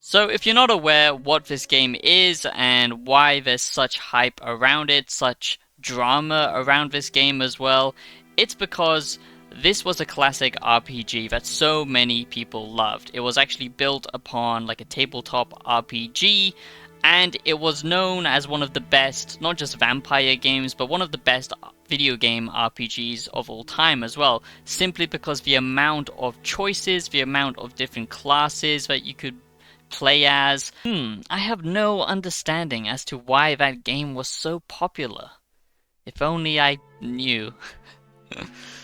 So if you're not aware what this game is and why there's such hype around it, such drama around this game as well, it's because this was a classic RPG that so many people loved. It was actually built upon like a tabletop RPG, and it was known as one of the best, not just vampire games, but one of the best video game RPGs of all time as well, simply because the amount of choices, the amount of different classes that you could play as. I have no understanding as to why that game was so popular. If only I knew.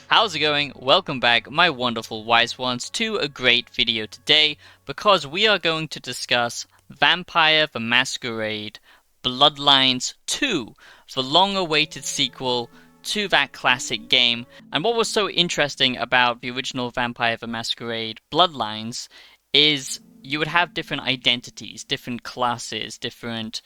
How's it going? Welcome back, my wonderful wise ones, to a great video today, because we are going to discuss Vampire The Masquerade Bloodlines 2, the long-awaited sequel to that classic game. And what was so interesting about the original Vampire The Masquerade Bloodlines is you would have different identities, different classes, different,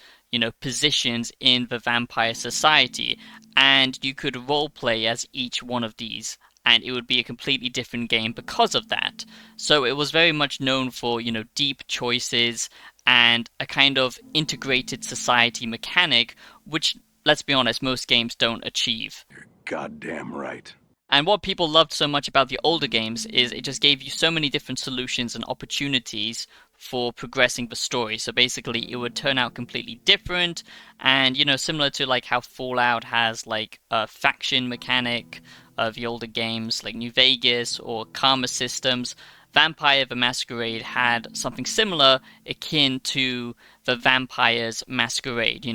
positions in the vampire society, and you could roleplay as each one of these, and it would be a completely different game because of that. So it was very much known for, deep choices and a kind of integrated society mechanic, which, let's be honest, most games don't achieve. You're goddamn right. And what people loved so much about the older games is it just gave you so many different solutions and opportunities for progressing the story. So basically it would turn out completely different, and similar to like how Fallout has like a faction mechanic of the older games like New Vegas or Karma systems, Vampire the Masquerade had something similar akin to the Vampire's Masquerade,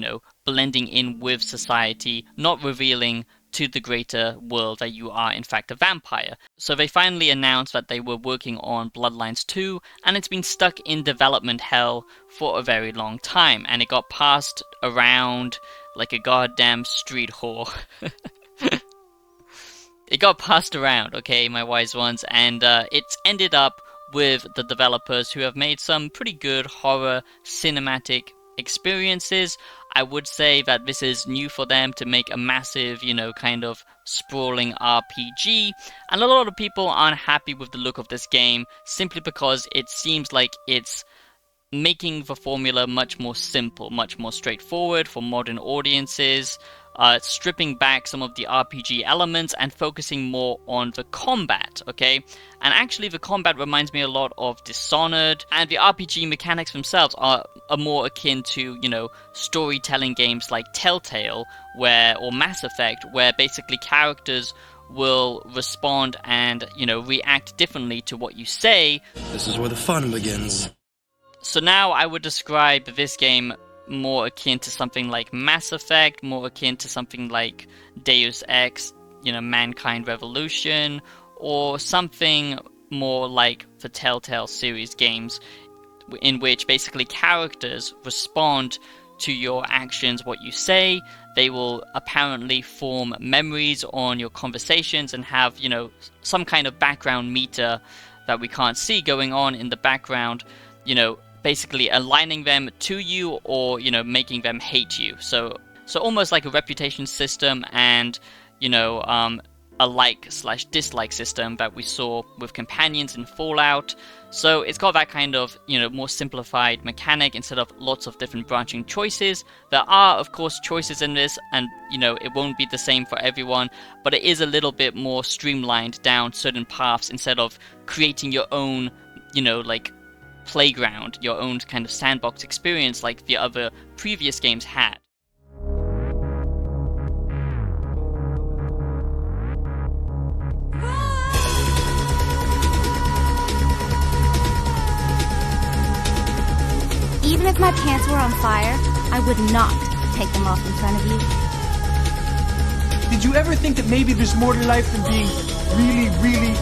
blending in with society, not revealing to the greater world that you are in fact a vampire. So they finally announced that they were working on Bloodlines 2, and it's been stuck in development hell for a very long time, and it got passed around like a goddamn street whore. It got passed around, okay, my wise ones, and it's ended up with the developers who have made some pretty good horror cinematic experiences. I would say that this is new for them to make a massive, kind of sprawling RPG, and a lot of people aren't happy with the look of this game simply because it seems like it's making the formula much more simple, much more straightforward for modern audiences, stripping back some of the RPG elements and focusing more on the combat, okay? And actually the combat reminds me a lot of Dishonored, and the RPG mechanics themselves are more akin to, storytelling games like Telltale or Mass Effect, where basically characters will respond and, react differently to what you say. This is where the fun begins. So now I would describe this game more akin to something like Mass Effect, more akin to something like Deus Ex, Mankind Revolution, or something more like the Telltale series games, in which basically characters respond to your actions, what you say. They will apparently form memories on your conversations and have, some kind of background meter that we can't see going on in the background, basically aligning them to you or, making them hate you. So almost like a reputation system and, a like/dislike system that we saw with companions in Fallout. So it's got that kind of, more simplified mechanic instead of lots of different branching choices. There are, of course, choices in this, and, it won't be the same for everyone, but it is a little bit more streamlined down certain paths instead of creating your own, like playground, your own kind of sandbox experience like the other previous games had. Even if my pants were on fire, I would not take them off in front of you. Did you ever think that maybe there's more to life than being really, really,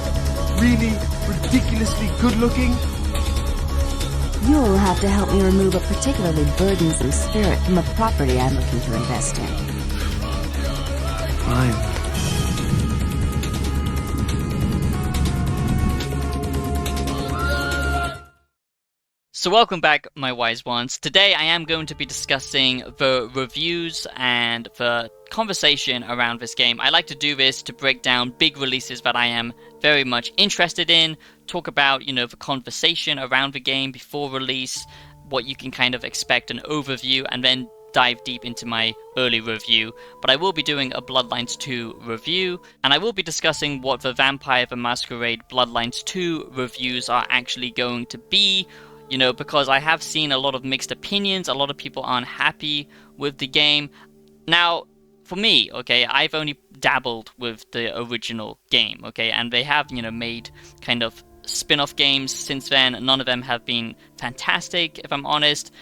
really ridiculously good looking? You'll have to help me remove a particularly burdensome spirit from a property I'm looking to invest in. Fine. So welcome back, my wise ones. Today I am going to be discussing the reviews and the conversation around this game. I like to do this to break down big releases that I am very much interested in, talk about, the conversation around the game before release, what you can kind of expect, an overview, and then dive deep into my early review. But I will be doing a Bloodlines 2 review, and I will be discussing what the Vampire The Masquerade Bloodlines 2 reviews are actually going to be, because I have seen a lot of mixed opinions. A lot of people aren't happy with the game. Now, for me, okay, I've only dabbled with the original game, okay, and they have, made kind of spin-off games since then. None of them have been fantastic, if I'm honest.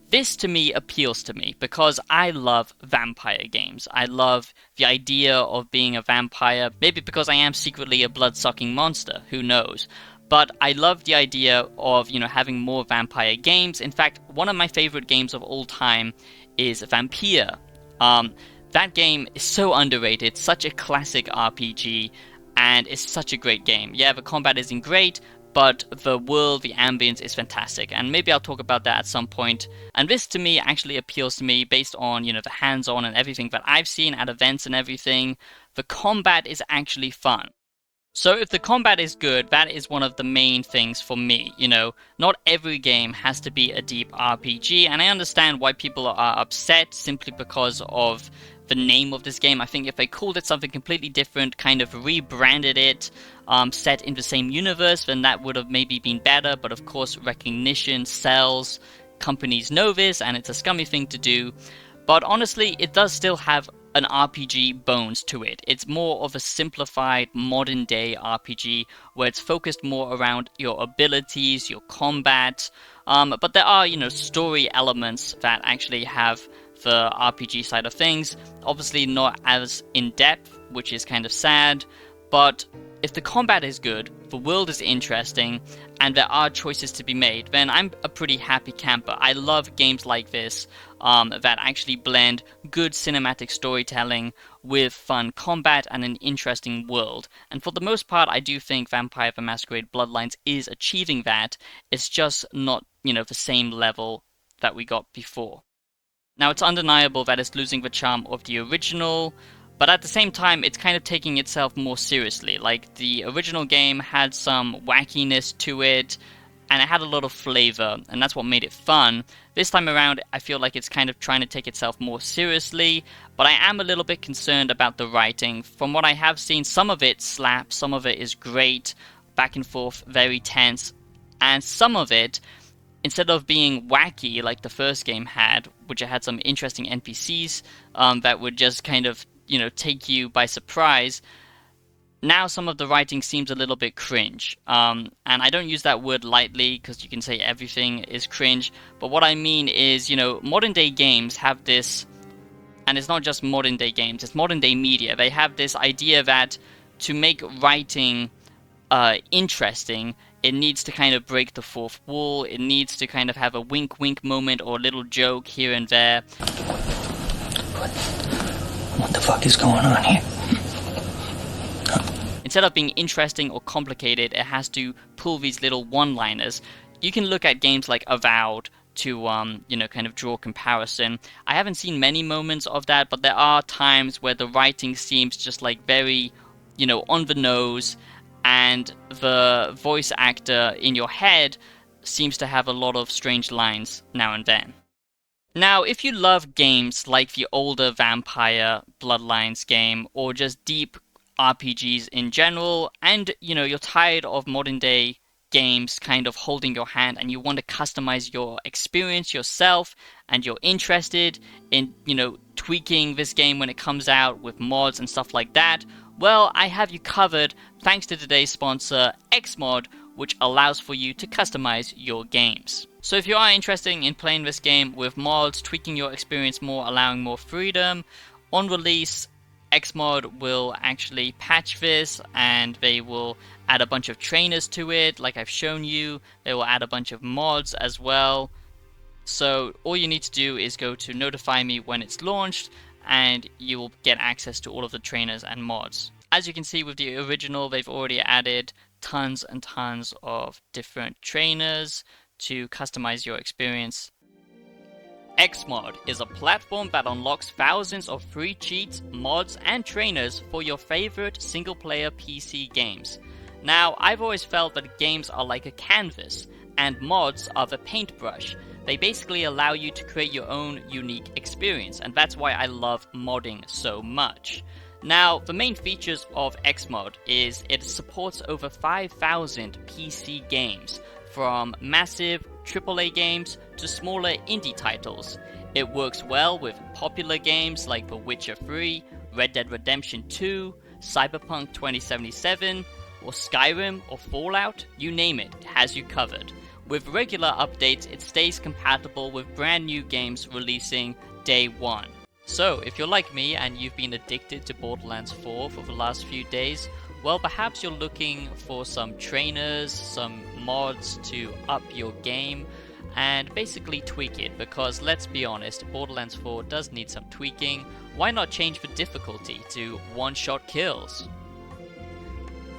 This, to me, appeals to me because I love vampire games. I love the idea of being a vampire, maybe because I am secretly a blood-sucking monster, who knows. But I love the idea of, having more vampire games. In fact, one of my favorite games of all time is Vampir. That game is so underrated, such a classic RPG, and it's such a great game. Yeah, the combat isn't great, but the world, the ambience is fantastic, and maybe I'll talk about that at some point. And this, to me, actually appeals to me based on, the hands-on and everything that I've seen at events and everything. The combat is actually fun. So if the combat is good, that is one of the main things for me, Not every game has to be a deep RPG, and I understand why people are upset simply because of the name of this game. I think if they called it something completely different, kind of rebranded it, set in the same universe, then that would have maybe been better. But of course, recognition sells. Companies know this, and it's a scummy thing to do. But honestly, it does still have an RPG bones to it. It's more of a simplified modern day RPG where it's focused more around your abilities, your combat. But there are, story elements that actually have the RPG side of things. Obviously not as in-depth, which is kind of sad, but if the combat is good, the world is interesting, and there are choices to be made, then I'm a pretty happy camper. I love games like this that actually blend good cinematic storytelling with fun combat and an interesting world. And for the most part, I do think Vampire The Masquerade Bloodlines is achieving that. It's just not, the same level that we got before. Now, it's undeniable that it's losing the charm of the original, but at the same time, it's kind of taking itself more seriously. Like, the original game had some wackiness to it, and it had a lot of flavor, and that's what made it fun. This time around, I feel like it's kind of trying to take itself more seriously, but I am a little bit concerned about the writing. From what I have seen, some of it slaps, some of it is great, back and forth, very tense, and some of it, instead of being wacky like the first game had, which it had some interesting NPCs that would just kind of, take you by surprise, now some of the writing seems a little bit cringe. And I don't use that word lightly because you can say everything is cringe, but what I mean is, modern day games have this, and it's not just modern day games, it's modern day media. They have this idea that to make writing interesting, it needs to kind of break the fourth wall. It needs to kind of have a wink-wink moment or a little joke here and there. What the fuck is going on here? Instead of being interesting or complicated, it has to pull these little one-liners. You can look at games like Avowed to, kind of draw comparison. I haven't seen many moments of that, but there are times where the writing seems just like very, on the nose, and the voice actor in your head seems to have a lot of strange lines now and then. Now, if you love games like the older Vampire Bloodlines game, or just deep RPGs in general, and, you're tired of modern day games kind of holding your hand, and you want to customize your experience yourself, and you're interested in, tweaking this game when it comes out with mods and stuff like that, well, I have you covered thanks to today's sponsor, Xmod, which allows for you to customize your games. So if you are interested in playing this game with mods, tweaking your experience more, allowing more freedom, on release, Xmod will actually patch this, and they will add a bunch of trainers to it, like I've shown you. They will add a bunch of mods as well. So all you need to do is go to notify me when it's launched, and you will get access to all of the trainers and mods. As you can see with the original, they've already added tons and tons of different trainers to customize your experience. Xmod is a platform that unlocks thousands of free cheats, mods, and trainers for your favorite single-player PC games. Now, I've always felt that games are like a canvas, and mods are the paintbrush. They basically allow you to create your own unique experience, and that's why I love modding so much. Now, the main features of Xmod is it supports over 5,000 PC games, from massive AAA games to smaller indie titles. It works well with popular games like The Witcher 3, Red Dead Redemption 2, Cyberpunk 2077, or Skyrim or Fallout, you name it, it has you covered. With regular updates, it stays compatible with brand new games releasing day one. So, if you're like me and you've been addicted to Borderlands 4 for the last few days, well, perhaps you're looking for some trainers, some mods to up your game, and basically tweak it, because let's be honest, Borderlands 4 does need some tweaking. Why not change the difficulty to one-shot kills?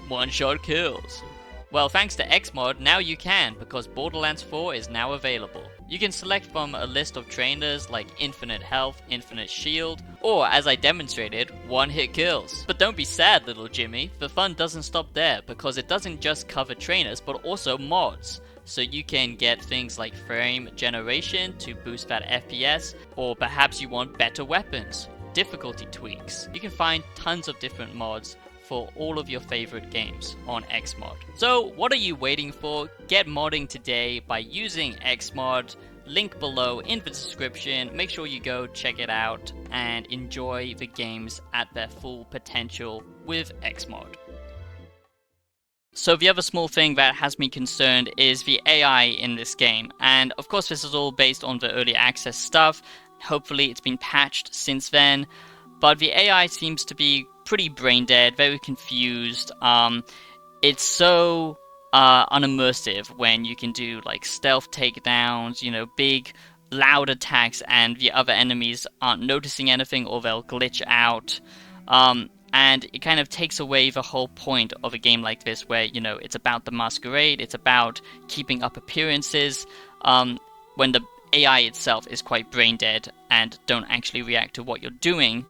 One-shot kills. Well, thanks to Xmod, now you can, because Borderlands 4 is now available. You can select from a list of trainers like Infinite Health, Infinite Shield, or, as I demonstrated, one-hit kills. But don't be sad, little Jimmy, the fun doesn't stop there, because it doesn't just cover trainers, but also mods. So you can get things like frame generation to boost that FPS, or perhaps you want better weapons, difficulty tweaks. You can find tons of different mods for all of your favorite games on Xmod. So what are you waiting for? Get modding today by using Xmod. Link below in the description. Make sure you go check it out and enjoy the games at their full potential with Xmod. So the other small thing that has me concerned is the AI in this game, and of course this is all based on the early access stuff. Hopefully it's been patched since then, but the AI seems to be pretty brain dead, very confused. It's so unimmersive when you can do like stealth takedowns, you know, big loud attacks, and the other enemies aren't noticing anything or they'll glitch out. And it kind of takes away the whole point of a game like this, where, you know, it's about the masquerade, it's about keeping up appearances, when the AI itself is quite brain dead and don't actually react to what you're doing.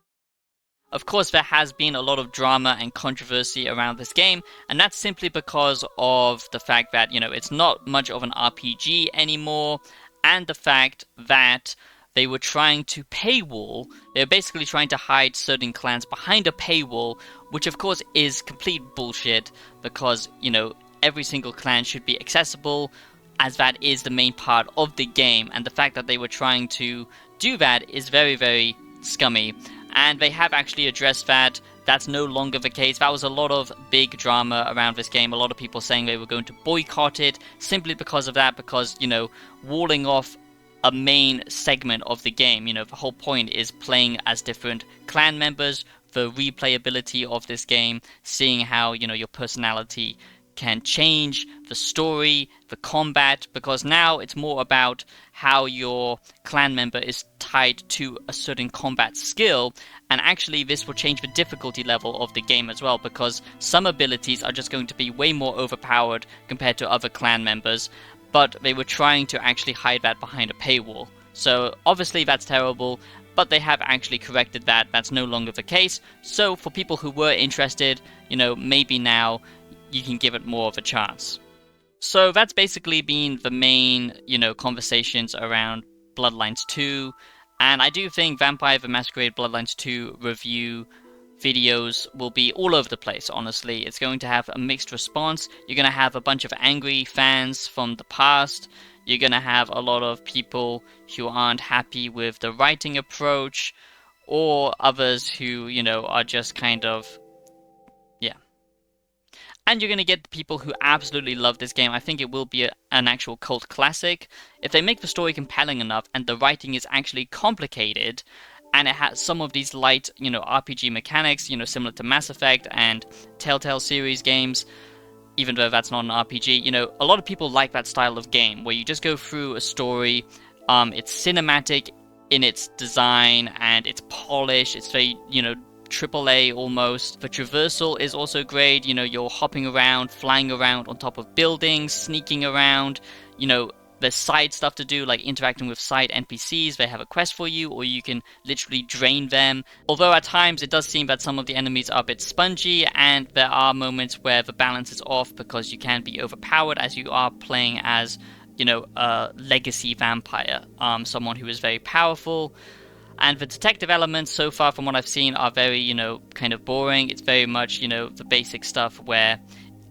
Of course, there has been a lot of drama and controversy around this game, and that's simply because of the fact that, you know, it's not much of an RPG anymore, and the fact that they were trying to paywall. They were basically trying to hide certain clans behind a paywall, which of course is complete bullshit, because, you know, every single clan should be accessible, as that is the main part of the game, and the fact that they were trying to do that is very, very scummy. And they have actually addressed that. That's no longer the case. That was a lot of big drama around this game. A lot of people saying they were going to boycott it simply because of that, because, you know, walling off a main segment of the game. You know, the whole point is playing as different clan members, the replayability of this game, seeing how, you know, your personality can change, the story, the combat, because now it's more about how your clan member is tied to a certain combat skill, and actually this will change the difficulty level of the game as well, because some abilities are just going to be way more overpowered compared to other clan members, but they were trying to actually hide that behind a paywall. So obviously that's terrible, but they have actually corrected that. That's no longer the case. So for people who were interested, you know, maybe now you can give it more of a chance. So that's basically been the main, you know, conversations around Bloodlines 2, and I do think Vampire The Masquerade Bloodlines 2 review videos will be all over the place, honestly. It's going to have a mixed response. You're going to have a bunch of angry fans from the past. You're going to have a lot of people who aren't happy with the writing approach, or others who, you know, are just kind of, yeah. And you're going to get the people who absolutely love this game. I think it will be an actual cult classic. If they make the story compelling enough and the writing is actually complicated, and it has some of these light, you know, RPG mechanics, you know, similar to Mass Effect and Telltale series games, even though that's not an RPG, you know, a lot of people like that style of game, where you just go through a story, it's cinematic in its design, and it's polished, it's very, you know, AAA almost. The traversal is also great, you know, you're hopping around, flying around on top of buildings, sneaking around, you know, There's side stuff to do, like interacting with side NPCs. They have a quest for you, or you can literally drain them. Although at times it does seem that some of the enemies are a bit spongy, and there are moments where the balance is off because you can be overpowered as you are playing as, you know, a legacy vampire, someone who is very powerful. And the detective elements so far from what I've seen are very, you know, kind of boring. It's very much, you know, the basic stuff where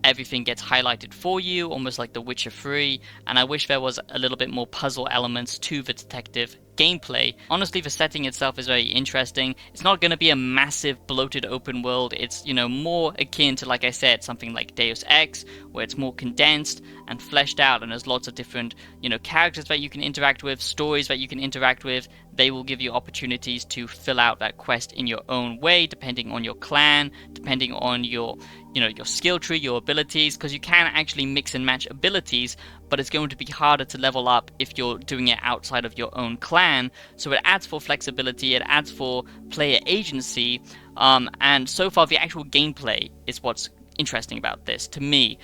everything gets highlighted for you, almost like The Witcher 3, and I wish there was a little bit more puzzle elements to the detective gameplay. Honestly, the setting itself is very interesting. It's not going to be a massive bloated open world. It's, you know, more akin to, like I said, something like Deus Ex, where it's more condensed and fleshed out, and there's lots of different, you know, characters that you can interact with, stories that you can interact with. They will give you opportunities to fill out that quest in your own way, depending on your clan, depending on your, you know, your skill tree, your abilities, because you can actually mix and match abilities, but it's going to be harder to level up if you're doing it outside of your own clan. So it adds for flexibility, it adds for player agency, and so far the actual gameplay is what's interesting about this to me.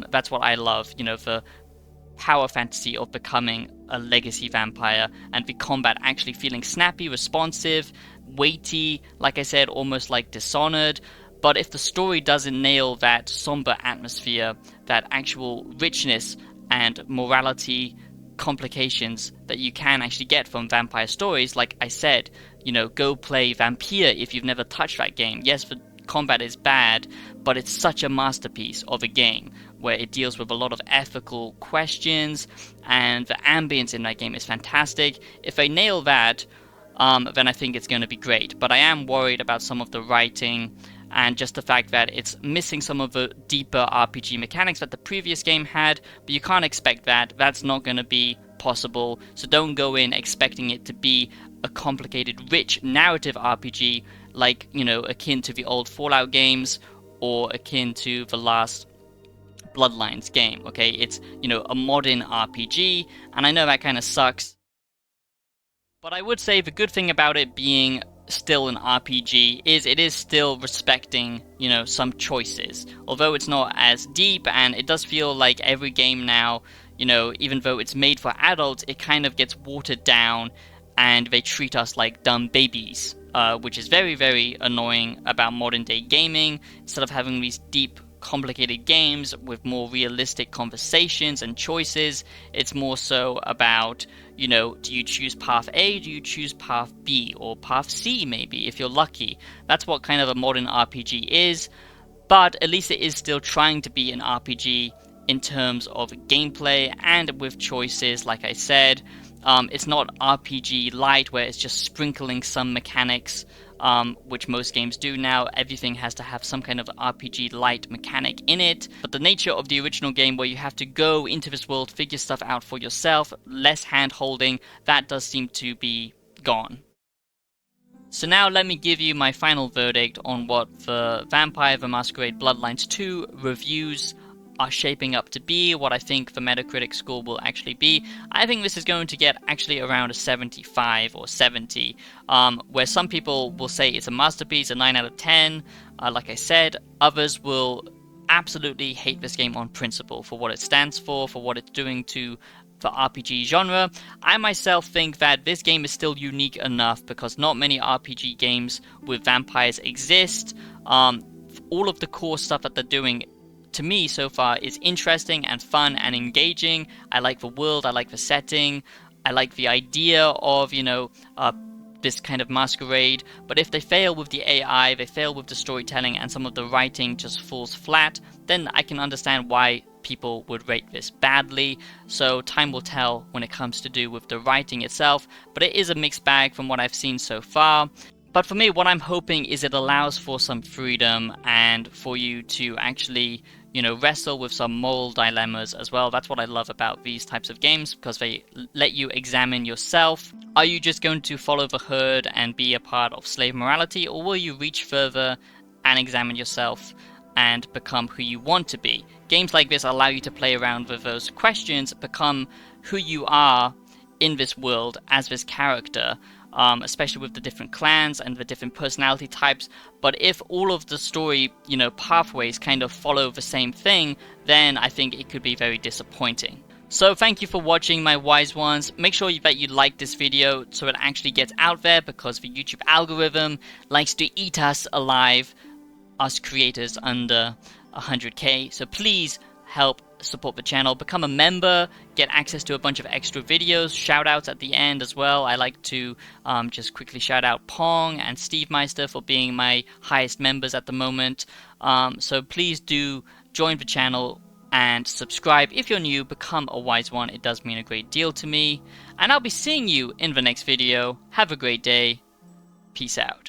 That's what I love, you know, the power fantasy of becoming a legacy vampire, and the combat actually feeling snappy, responsive, weighty, like I said, almost like Dishonored. But if the story doesn't nail that somber atmosphere, that actual richness and morality complications that you can actually get from vampire stories, like I said, you know, go play Vampir if you've never touched that game. Yes, the combat is bad, but it's such a masterpiece of a game where it deals with a lot of ethical questions, and the ambience in that game is fantastic. If they nail that, then I think it's going to be great. But I am worried about some of the writing and just the fact that it's missing some of the deeper RPG mechanics that the previous game had, but you can't expect that. That's not going to be possible, so don't go in expecting it to be a complicated, rich narrative RPG like, you know, akin to the old Fallout games or akin to the last Bloodlines game, okay? It's, you know, a modern RPG, and I know that kind of sucks, but I would say the good thing about it being still an RPG is it is still respecting, you know, some choices. Although it's not as deep, and it does feel like every game now, you know, even though it's made for adults, it kind of gets watered down and they treat us like dumb babies, which is very, very annoying about modern day gaming. Instead of having these deep, complicated games with more realistic conversations and choices, it's more so about, you know, do you choose path A, do you choose path B, or path C maybe if you're lucky. That's what kind of a modern RPG is, but at least it is still trying to be an RPG in terms of gameplay and with choices, like I said. It's not RPG light where it's just sprinkling some mechanics, which most games do now. Everything has to have some kind of RPG light mechanic in it. But the nature of the original game, where you have to go into this world, figure stuff out for yourself, less hand-holding, that does seem to be gone. So now let me give you my final verdict on what the Vampire The Masquerade Bloodlines 2 reviews are shaping up to be, what I think the Metacritic score will actually be. I think this is going to get actually around a 75 or 70, where some people will say it's a masterpiece, a 9 out of 10, like I said. Others will absolutely hate this game on principle for what it stands for what it's doing to the RPG genre. I myself think that this game is still unique enough because not many RPG games with vampires exist. All of the core stuff that they're doing, to me so far, is interesting and fun and engaging. I like the world, I like the setting, I like the idea of, you know, this kind of masquerade. But if they fail with the AI, they fail with the storytelling, and some of the writing just falls flat, then I can understand why people would rate this badly. So time will tell when it comes to do with the writing itself, but it is a mixed bag from what I've seen so far. But for me, what I'm hoping is it allows for some freedom and for you to actually, you know, wrestle with some moral dilemmas as well. That's what I love about these types of games, because they let you examine yourself. Are you just going to follow the herd and be a part of slave morality, or will you reach further and examine yourself and become who you want to be? Games like this allow you to play around with those questions, become who you are in this world as this character. Especially with the different clans and the different personality types. But if all of the story, you know, pathways kind of follow the same thing, then I think it could be very disappointing. So thank you for watching, my wise ones. Make sure that you like this video so it actually gets out there, because the YouTube algorithm likes to eat us alive, us creators under 100k. So please help support the channel, become a member, get access to a bunch of extra videos, shout outs at the end as well. I like to just quickly shout out Pong and Steve Meister for being my highest members at the moment. So please do join the channel and subscribe if you're new. Become a wise one, it does mean a great deal to me, and I'll be seeing you in the next video. Have a great day. Peace out.